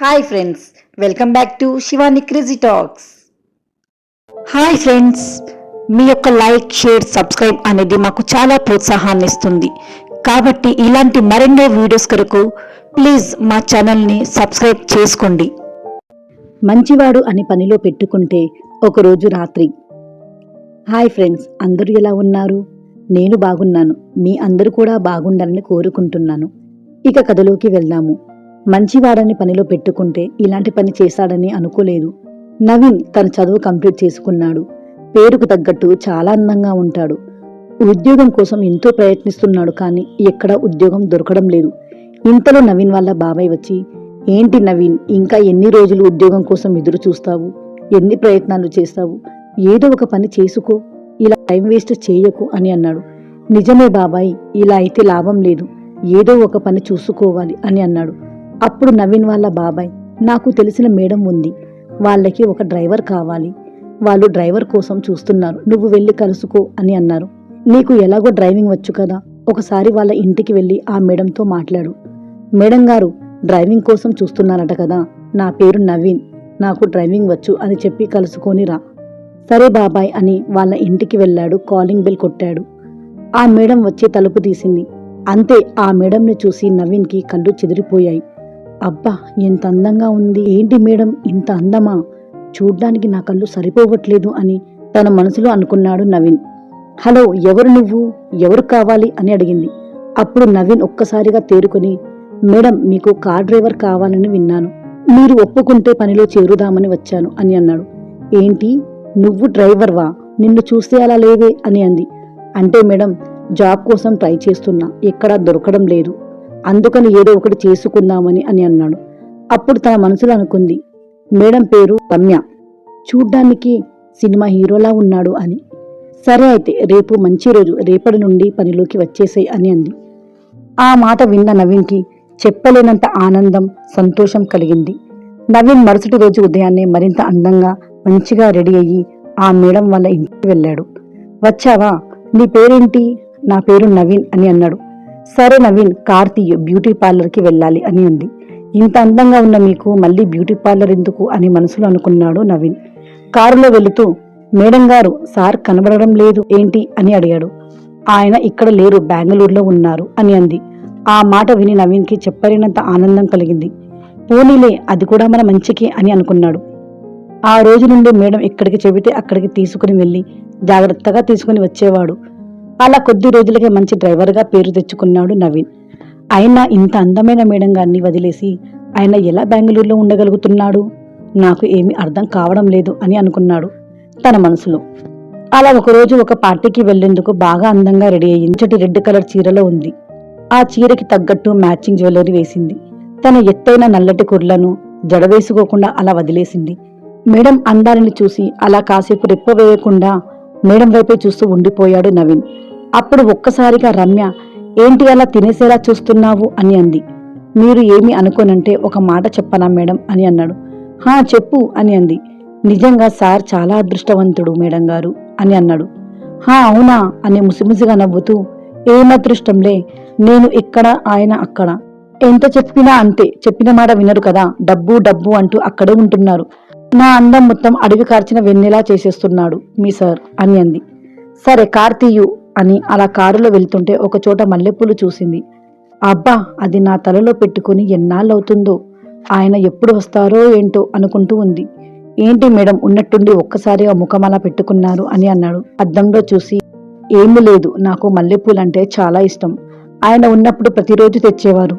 Hi friends, welcome back to Shivani crazy talks. Hi friends, మీ యొక్క like, share, subscribe అనేది మాకు చాలా ప్రోత్సాహాన్ని ఇస్తుంది. కాబట్టి ఇలాంటి మరెన్నో వీడియోస్ కొరకు ప్లీజ్ మా ఛానల్ని సబ్స్క్రైబ్ చేసుకోండి. మంచివాడు అని పనిలో పెట్టుకుంటే ఒకరోజు రాత్రి. హాయ్ ఫ్రెండ్స్, అందరూ ఎలా ఉన్నారు? నేను బాగున్నాను. మీ అందరూ కూడా బాగుండాలని కోరుకుంటున్నాను. ఇక కథలోకి వెళ్దాము. మంచివాడని పనిలో పెట్టుకుంటే ఇలాంటి పని చేశాడని అనుకోలేదు. నవీన్ తన చదువు కంప్లీట్ చేసుకున్నాడు. పేరుకు తగ్గట్టు చాలా అందంగా ఉంటాడు. ఉద్యోగం కోసం ఎంతో ప్రయత్నిస్తున్నాడు, కానీ ఎక్కడా ఉద్యోగం దొరకడం లేదు. ఇంతలో నవీన్ వాళ్ళ బాబాయ్ వచ్చి, ఏంటి నవీన్, ఇంకా ఎన్ని రోజులు ఉద్యోగం కోసం ఎదురు చూస్తావు? ఎన్ని ప్రయత్నాలు చేస్తావు? ఏదో ఒక పని చేసుకో, ఇలా టైం వేస్ట్ చేయకు అని అన్నాడు. నిజమే బాబాయ్, ఇలా అయితే లాభం లేదు, ఏదో ఒక పని చూసుకోవాలి అని అన్నాడు. అప్పుడు నవీన్ వాళ్ళ బాబాయ్, నాకు తెలిసిన మేడం ఉంది, వాళ్ళకి ఒక డ్రైవర్ కావాలి, వాళ్ళు డ్రైవర్ కోసం చూస్తున్నారు, నువ్వు వెళ్ళి కలుసుకో అని అన్నారు. నీకు ఎలాగో డ్రైవింగ్ వచ్చు కదా, ఒకసారి వాళ్ళ ఇంటికి వెళ్ళి ఆ మేడంతో మాట్లాడు. మేడం గారు డ్రైవింగ్ కోసం చూస్తున్నారట కదా, నా పేరు నవీన్, నాకు డ్రైవింగ్ వచ్చు అని చెప్పి కలుసుకొని రా. సరే బాబాయ్ అని వాళ్ళ ఇంటికి వెళ్ళాడు. కాలింగ్ బెల్ కొట్టాడు. ఆ మేడం వచ్చి తలుపు తీసింది. అంతే, ఆ మేడంని చూసి నవీన్కి కళ్ళు చెదిరిపోయాయి. అబ్బా, ఎంత అందంగా ఉంది, ఏంటి మేడం ఇంత అందమా, చూడ్డానికి నా కళ్ళు సరిపోవట్లేదు అని తన మనసులో అనుకున్నాడు నవీన్. హలో, ఎవరు నువ్వు, ఎవరు కావాలి అని అడిగింది. అప్పుడు నవీన్ ఒక్కసారిగా తేరుకొని, మేడం మీకు కార్ డ్రైవర్ కావాలని విన్నాను, మీరు ఒప్పుకుంటే పనిలో చేరుదామని వచ్చాను అని అన్నాడు. ఏంటి, నువ్వు డ్రైవర్వా, నిన్ను చూస్తే అలా లేవే అని అంది. అంటే మేడం, జాబ్ కోసం ట్రై చేస్తున్నా, ఎక్కడా దొరకడం లేదు, అందుకని ఏదో ఒకటి చేసుకుందామని అని అన్నాడు. అప్పుడు తన మనసులో అనుకుంది, మేడం పేరు రమ్య, చూడ్డానికి సినిమా హీరోలా ఉన్నాడు అని. సరే అయితే రేపు మంచి రోజు, రేపటి నుండి పనిలోకి వచ్చేసాయి అని అంది. ఆ మాట విన్న నవీన్కి చెప్పలేనంత ఆనందం, సంతోషం కలిగింది. నవీన్ మరుసటి రోజు ఉదయాన్నే మరింత అందంగా మంచిగా రెడీ అయ్యి ఆ మేడం వాళ్ళ ఇంటికి వెళ్ళాడు. వచ్చావా, నీ పేరేంటి? నా పేరు నవీన్ అని అన్నాడు. సరే నవీన్, కార్ తీయు, బ్యూటీ పార్లర్కి వెళ్ళాలి అని అంది. ఇంత అందంగా ఉన్న మీకు మళ్ళీ బ్యూటీ పార్లర్ ఎందుకు అని మనసులో అనుకున్నాడు నవీన్. కారులో వెళుతూ, మేడం గారు సార్ కనబడడం లేదు ఏంటి అని అడిగాడు. ఆయన ఇక్కడ లేరు, బెంగళూరులో ఉన్నారు అని అంది. ఆ మాట విని నవీన్కి చెప్పలేనంత ఆనందం కలిగింది. పోనీలే, అది కూడా మన మంచికి అని అనుకున్నాడు. ఆ రోజు నుండి మేడం ఎక్కడికి చెబితే అక్కడికి తీసుకుని వెళ్ళి జాగ్రత్తగా తీసుకుని వచ్చేవాడు. అలా కొద్ది రోజులకే మంచి డ్రైవర్గా పేరు తెచ్చుకున్నాడు నవీన్. అయినా ఇంత అందమైన మేడం గారిని వదిలేసి ఆయన ఎలా బెంగళూరులో ఉండగలుగుతున్నాడు, నాకు ఏమీ అర్థం కావడం లేదు అని అనుకున్నాడు తన మనసులో. అలా ఒకరోజు ఒక పార్టీకి వెళ్లేందుకు బాగా అందంగా రెడీ అయ్యింది. రెడ్ కలర్ చీరలో ఉంది. ఆ చీరకి తగ్గట్టు మ్యాచింగ్ జ్యువెలరీ వేసింది. తన ఎత్తైన నల్లటి కుర్లను జడవేసుకోకుండా అలా వదిలేసింది. మేడం అందాలని చూసి అలా కాసేపు రెప్ప వేయకుండా మేడం వైపే చూస్తూ ఉండిపోయాడు నవీన్. అప్పుడు ఒక్కసారిగా రమ్య, ఏంటి అలా తినేసేలా చూస్తున్నావు అని అంది. మీరు ఏమి అనుకోనంటే ఒక మాట చెప్పనా మేడం అని అన్నాడు. హా చెప్పు అని అంది. నిజంగా సార్ చాలా అదృష్టవంతుడు మేడం గారు అని అన్నాడు. హా అవునా అని ముసిముసిగా నవ్వుతూ, ఏం అదృష్టంలే, నేను ఇక్కడ ఆయన అక్కడ, ఎంత చెప్పినా అంతే, చెప్పిన మాట వినరు కదా, డబ్బు డబ్బు అంటూ అక్కడే ఉంటున్నారు, నా అందం మొత్తం అడవి కార్చిన వెన్నెలా చేసేస్తున్నాడు మీ సార్ అని అంది. సరే కార్ తీయు అని అలా కారులో వెళ్తుంటే ఒక చోట మల్లెపూలు చూసింది. అబ్బా, అది నా తలలో పెట్టుకుని ఎన్నాళ్ళవుతుందో, ఆయన ఎప్పుడు వస్తారో ఏంటో అనుకుంటూ ఉంది. ఏంటి మేడం ఉన్నట్టుండి ఒక్కసారిగా ముఖం అలా పెట్టుకున్నారు అని అన్నాడు. అద్దంలో చూసి, ఏమీ లేదు, నాకు మల్లెపూలంటే చాలా ఇష్టం, ఆయన ఉన్నప్పుడు ప్రతిరోజు తెచ్చేవారు,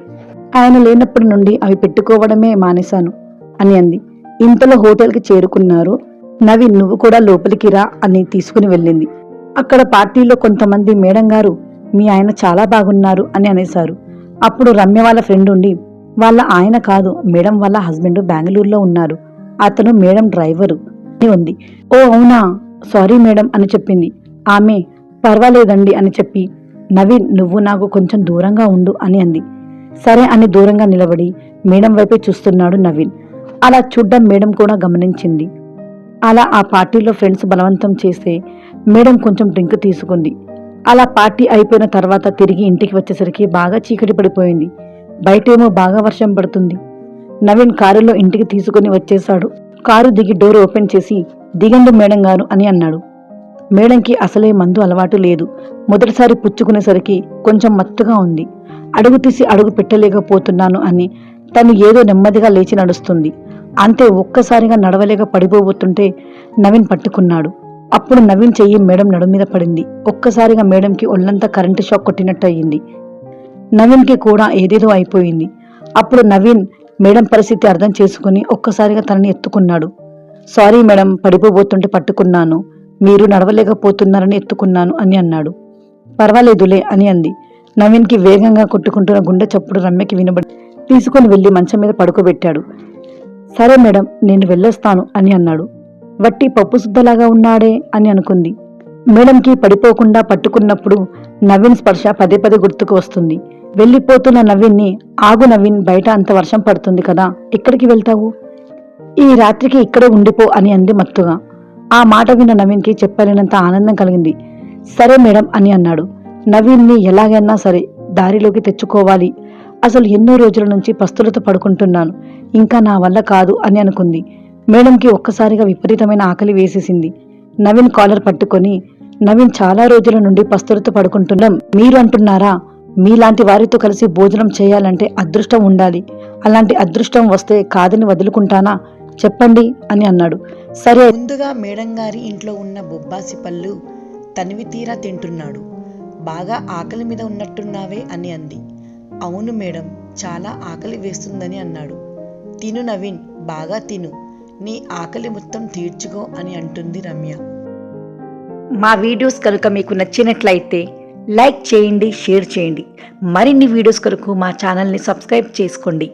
ఆయన లేనప్పటి నుండి అవి పెట్టుకోవడమే మానేశాను అని అంది. ఇంతలో హోటల్కి చేరుకున్నారు. నవీన్, నువ్వు కూడా లోపలికి రా అని తీసుకుని వెళ్ళింది. అక్కడ పార్టీలో కొంతమంది, మేడం గారు మీ ఆయన చాలా బాగున్నారు అని అనేశారు. అప్పుడు రమ్య వాళ్ళ ఫ్రెండ్ ఉండి, వాళ్ళ ఆయన కాదు, మేడం వాళ్ళ హస్బెండ్ బెంగళూరులో ఉన్నారు, అతను మేడం డ్రైవరు అని ఉంది. ఓ అవునా, సారీ మేడం అని చెప్పింది. ఆమె పర్వాలేదండి అని చెప్పి, నవీన్ నువ్వు నాకు కొంచెం దూరంగా ఉండు అని అంది. సరే అని దూరంగా నిలబడి మేడం వైపే చూస్తున్నాడు నవీన్. అలా చూడ్డం మేడం కూడా గమనించింది. అలా ఆ పార్టీలో ఫ్రెండ్స్ బలవంతం చేస్తే మేడం కొంచెం డ్రింక్ తీసుకుంది. అలా పార్టీ అయిపోయిన తర్వాత తిరిగి ఇంటికి వచ్చేసరికి బాగా చీకటి పడిపోయింది. బయటేమో బాగా వర్షం పడుతుంది. నవీన్ కారులో ఇంటికి తీసుకుని వచ్చేశాడు. కారు దిగి డోర్ ఓపెన్ చేసి, దిగండి మేడం గారు అని అన్నాడు. మేడంకి అసలే మందు అలవాటు లేదు. మొదటిసారి పుచ్చుకునేసరికి కొంచెం మత్తుగా ఉంది. అడుగు తీసి అడుగు పెట్టలేకపోతున్నాను అని తను ఏదో నెమ్మదిగా లేచి నడుస్తుంది. అంతే, ఒక్కసారిగా నడవలేక పడిపోబోతుంటే నవీన్ పట్టుకున్నాడు. అప్పుడు నవీన్ చెయ్యి మేడం నడుము మీద పడింది. ఒక్కసారిగా మేడంకి ఒళ్ళంతా కరెంటు షాక్ కొట్టినట్టు అయ్యింది. నవీన్కి కూడా ఏదేదో అయిపోయింది. అప్పుడు నవీన్ మేడం పరిస్థితి అర్థం చేసుకుని ఒక్కసారిగా తనని ఎత్తుకున్నాడు. సారీ మేడం, పడిపోబోతుంటే పట్టుకున్నాను, మీరు నడవలేకపోతున్నారని ఎత్తుకున్నాను అని అన్నాడు. పర్వాలేదులే అని అంది. నవీన్కి వేగంగా కొట్టుకుంటున్న గుండె చప్పుడు రమ్యకి వినబడి తీసుకుని వెళ్లి మంచం మీద పడుకోబెట్టాడు. సరే మేడం, నేను వెళ్ళొస్తాను అని అన్నాడు. వట్టి పప్పు సుద్దలాగా ఉన్నాడే అని అనుకుంది. మేడంకి పడిపోకుండా పట్టుకున్నప్పుడు నవీన్ స్పర్శ పదే పదే గుర్తుకు వస్తుంది. వెళ్ళిపోతున్న నవీన్ని, ఆగు నవీన్, బయట అంత వర్షం పడుతుంది కదా, ఎక్కడికి వెళ్తావు, ఈ రాత్రికి ఇక్కడే ఉండిపో అని అంది మత్తుగా. ఆ మాట విన్న నవీన్కి చెప్పలేనంత ఆనందం కలిగింది. సరే మేడం అని అన్నాడు. నవీన్ని ఎలాగైనా సరే దారిలోకి తెచ్చుకోవాలి. అసలు ఎన్నో రోజుల నుంచి పస్తులతో పడుకుంటున్నాను, ఇంకా నా వల్ల కాదు అని అనుకుంది. మేడంకి ఒక్కసారిగా విపరీతమైన ఆకలి వేసేసింది. నవీన్ కాలర్ పట్టుకొని, నవీన్, చాలా రోజుల నుండి పస్తులతో పడుకుంటున్నాం, మీరు అంటున్నారా? మీలాంటి వారితో కలిసి భోజనం చేయాలంటే అదృష్టం ఉండాలి. అలాంటి అదృష్టం వస్తే కాదని వదులుకుంటానా, చెప్పండి అని అన్నాడు. సరే. ముందుగా మేడం గారి ఇంట్లో ఉన్న బొబ్బాసి పళ్ళు తనివి తీరా తింటున్నాడు. బాగా ఆకలి మీద ఉన్నట్టున్నావే అని అంది. అవును మేడం, చాలా ఆకలి వేస్తుందని అన్నాడు. తిను నవీన్, బాగా తిను, నీ ఆకలి మొత్తం తీర్చుకో అని అంటుంది రమ్య. మా వీడియోస్ కనుక మీకు నచ్చినట్లయితే లైక్ చేయండి, షేర్ చేయండి. మరిన్ని వీడియోస్ కొరకు మా ఛానల్ని సబ్స్క్రైబ్ చేసుకోండి.